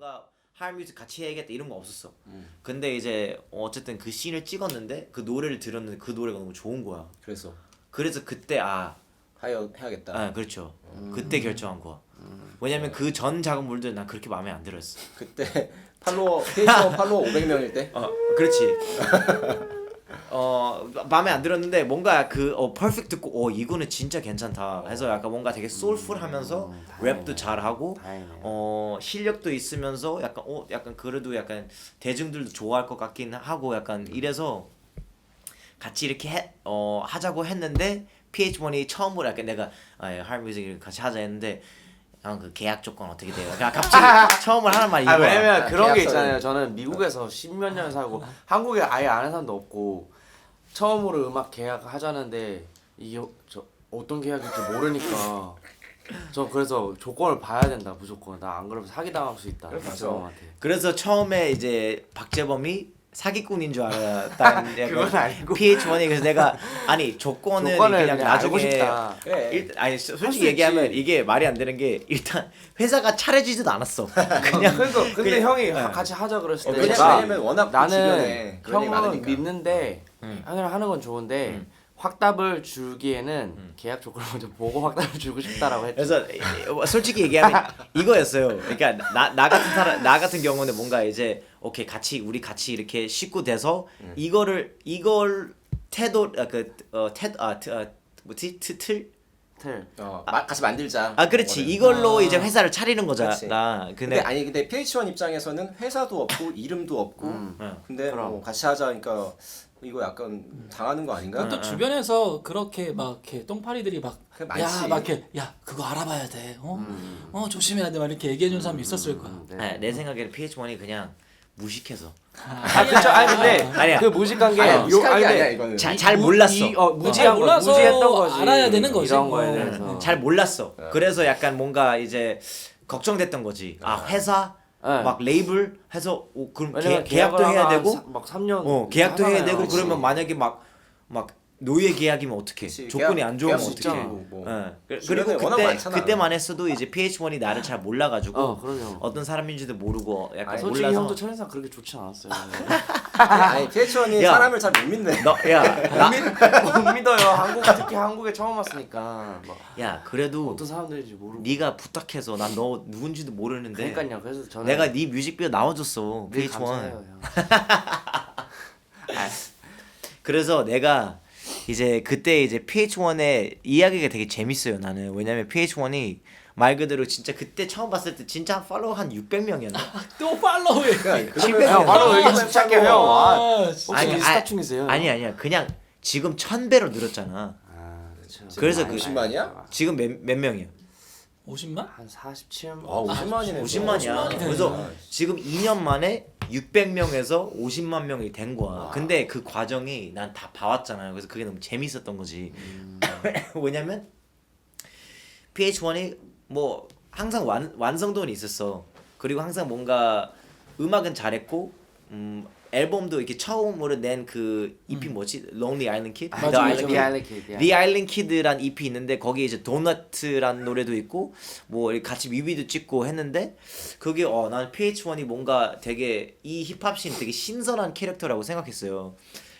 뭔가 하이어 뮤직 같이 해야겠다 이런 거 없었어. 근데 이제 어쨌든 그 씬을 찍었는데 그 노래를 들었는데 그 노래가 너무 좋은 거야. 그래서 그때 하여 해야겠다. 그렇죠. 그때 결정한 거야. 왜냐면 그 전 작업물들 난 그렇게 마음에 안 들었어. 그때 페이스원 팔로워 500명일 때. 그렇지. 마음에 안 들었는데 뭔가 퍼펙트 듣고 이거는 진짜 괜찮다 해서 약간 뭔가 되게 소울풀하면서 랩도 잘하고 실력도 있으면서 약간 그래도 약간 대중들도 좋아할 것 같긴 하고 약간 이래서 같이 이렇게 하자고 했는데 PH1이 처음으로 약간 내가 하이어 뮤직을 같이 하자 했는데 그 계약 조건 어떻게 돼요? 그냥 갑자기 처음으로 하는 말이 이거야. 왜냐면 그런 게 계약서를. 있잖아요. 저는 미국에서 10몇 년 살고 한국에 아예 아는 사람도 없고 처음으로 음악 계약을 하자는데 이게 어떤 계약일지 모르니까 저 그래서 조건을 봐야 된다 무조건. 나 안 그러면 사기 당할 수 있다. 박재범한테. 그래서 처음에 이제 박재범이 사기꾼인 줄 알았다는 그건 아니고 PH1이 그래서 내가 조건을 그냥 알고 나중에 싶다. 그래. 솔직히 얘기하면 이게 말이 안 되는 게 일단 회사가 차려지지도 않았어. 그냥 근데 형이 같이 하자 그랬을 때 왜냐면 워낙 나는 주변에 그런 일이 형은 많으니까. 믿는데 형이랑 하는 건 좋은데 확답을 주기에는 계약 조건을 먼저 보고 확답을 주고 싶다라고 했죠. 그래서 솔직히 얘기하면 이거였어요. 그러니까 나 같은 경우는 뭔가 이제 오케이 우리 같이 이렇게 식구 돼서 이걸 태도 뭐지 틀 같이 만들자. 그렇지 이걸로 이제 회사를 차리는 거잖아. 근데 PH1 입장에서는 회사도 없고 이름도 없고 근데 뭐 같이 하자 하니까 이거 약간 당하는 거 아닌가? 또 주변에서 그렇게 막 이렇게 똥파리들이 막 많지. 야 막 이렇게 야 그거 알아봐야 돼. 조심해야 돼. 막 이렇게 얘기해 준 사람이 있었을 거야. 내 생각에는 PH1이 그냥 무식해서 그렇죠. 근데 아니야. 그 무식한 게 무식한 게 아니야 이거는. 잘 몰랐어. 무지한 몰라서 무지했던 거지. 알아야 되는 거지. 이런 거에 대해서. 잘 몰랐어. 그래서 약간 뭔가 이제 걱정됐던 거지. 회사 막 레이블 해서 그럼 계약도 해야 되고 막 3년 계약도 해야 되고 하잖아요. 그러면 만약에 막 노예 계약이면 어떡해? 조건이 안 좋으면 계약 어떡해? 뭐. 그리고 주변에 워낙 많잖아. 그때만 했어도 이제 PH1이 나를 잘 몰라가지고 그럼요. 어떤 사람인지도 모르고 약간 솔직히 몰라서 형도 첫인상 그렇게 좋지 않았어요. 아니 PH1이 야. 사람을 잘 못 믿네. 못 믿어요. 특히 한국에 처음 왔으니까 막 그래도 어떤 사람들인지 모르고. 네가 부탁해서 난 너 누군지도 모르는데 그러니까요. 그래서 저는 내가 네 뮤직비디오 나와줬어 늘 PH1. 감사해요, 형. 그래서 내가 이제 그때 이제 PH1의 이야기가 되게 재밌어요 나는. 왜냐면 PH1이 말 그대로 진짜 그때 처음 봤을 때 진짜 팔로워 한 600명이었나? 또 팔로우해. 형 바로 얘기 집착해 형. 혹시 아니, 인스타 충이세요? 아니야 그냥 지금 1000배로 늘었잖아. 그렇죠. 그래서 50만이야? 지금 몇 명이야? 50만? 한 47만. 50만이네. 50만이야. 그래서 지금 2년 만에 600명에서 50만 명이 된 거야. 근데 그 과정이 난 다 봐왔잖아요. 그래서 그게 너무 재밌었던 거지. 왜냐면 PH1이 뭐 항상 완성도는 있었어. 그리고 항상 뭔가 음악은 잘했고 앨범도 이렇게 처음으로 낸 그 EP 뭐지? Lonely Island Kid? 맞아, The 맞아. Island Kid. The Island Kid란 EP 있는데 거기에 이제 도넛이라는 노래도 있고 뭐 이렇게 같이 뮤비도 찍고 했는데 그게 난 PH1이 뭔가 되게 이 힙합 씬 되게 신선한 캐릭터라고 생각했어요.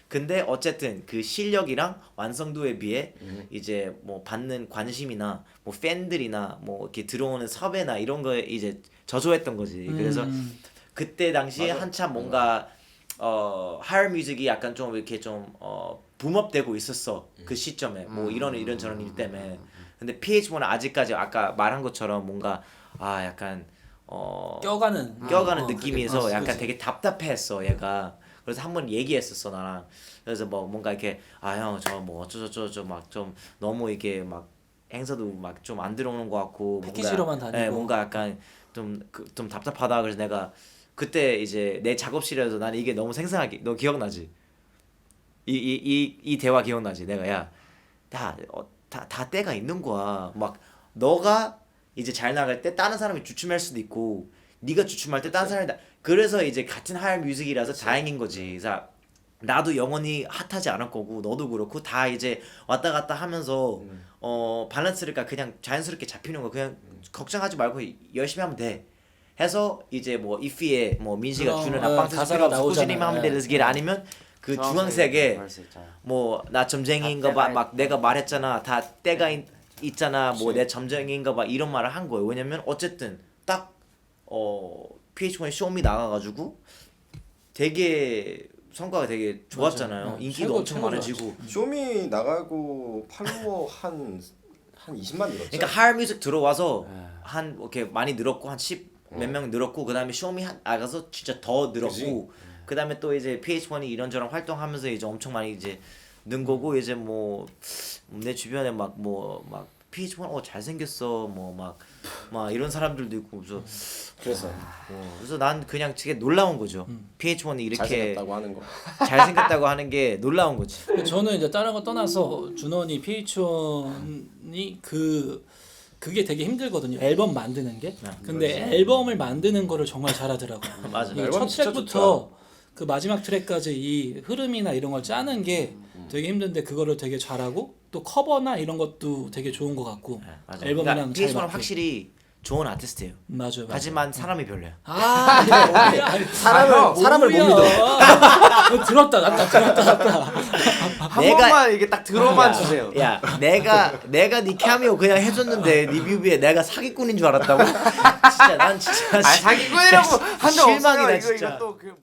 근데 어쨌든 그 실력이랑 완성도에 비해 이제 뭐 받는 관심이나 뭐 팬들이나 뭐 이렇게 들어오는 섭외나 이런 거에 이제 저조했던 거지. 그래서 그때 당시에 한참 뭔가 하이어 뮤직이 약간 좀 이렇게 좀 붐업되고 있었어. 그 시점에 뭐 이런 저런 일 때문에. 근데 PH1은 아직까지 아까 말한 것처럼 뭔가 약간 껴가는 느낌이어서 그게, 약간 그치. 되게 답답했어 얘가. 그래서 한번 얘기했었어 나랑. 그래서 뭐 뭔가 이렇게 형 저 뭐 어쩌저쩌저 막 좀 너무 이게 막 행사도 막 좀 안 들어오는 것 같고 패키지로만 다니고. 네, 뭔가 약간 좀 답답하다. 그래서 내가 그때 이제 내 작업실에서 나는 이게 너무 생생하게 너 기억나지? 이 대화 기억나지? 내가 다 때가 있는 거야. 막 너가 이제 잘 나갈 때 다른 사람이 주춤할 수도 있고 네가 주춤할 때 다른 사람이 그래서 이제 같은 하이어 뮤직이라서 다행인 거지. 그래서 나도 영원히 핫하지 않을 거고 너도 그렇고 다 이제 왔다 갔다 하면서 밸런스가 그냥 자연스럽게 잡히는 거. 그냥 걱정하지 말고 열심히 하면 돼. 해서 이제 뭐 이피에 뭐 민지가 그럼, 주는 어, 빵트 가사가 필요 없어 나오잖아요. 꾸준히 하면 되는 길 아니면 그 주황색에 뭐 나 점쟁이인가 봐 막 내가 말했잖아 다 때가 있잖아 뭐 내 점쟁이인가 봐 이런 말을 한 거예요. 왜냐면 어쨌든 딱 PH1이 쇼미 나가가지고 되게 성과가 되게 좋았잖아요. 맞아요. 인기도 최고, 엄청 최고 많아지고. 쇼미 나가고 팔로워 한 20만 늘었죠. 그러니까 하얼뮤직 들어와서 한 이렇게 많이 늘었고 한 10 몇 명 늘었고 그다음에 쇼미 나가서 진짜 더 늘었고 그다음에 또 이제 PH1이 이런저런 활동하면서 이제 엄청 많이 이제 는 거고 이제 뭐 내 주변에 막 PH1 잘생겼어 뭐 막 이런 사람들도 있고 그래서 그래서 난 그냥 되게 놀라운 거죠. PH1이 이렇게 잘생겼다고 하는 거. 잘생겼다고 하는 게 놀라운 거지. 저는 이제 다른 거 떠나서 준원이 PH1이 그게 되게 힘들거든요. 앨범 만드는 게. 근데 앨범을 만드는 거를 정말 잘하더라고요. 맞아. 이게 앨범 첫 진짜 트랙부터 그 마지막 트랙까지 이 흐름이나 이런 걸 짜는 게 되게 힘든데 그거를 되게 잘하고 또 커버나 이런 것도 되게 좋은 것 같고 맞아. 앨범이랑 그러니까 잘 PH1은 맞게. 확실히 좋은 아티스트예요. 맞아요. 하지만 사람이 별로야. 사람을 못 믿어. 들었다 놨다 들었다 놨다. 한 내가- 번만 이게 딱 들어만 주세요. 야, 내가 네 캐미오 그냥 해줬는데 네 뮤비에 내가 사기꾼인 줄 알았다고? 진짜 난 진짜 사기꾼이라고 한 적 없어요. 실망이다 이거 진짜. 또 그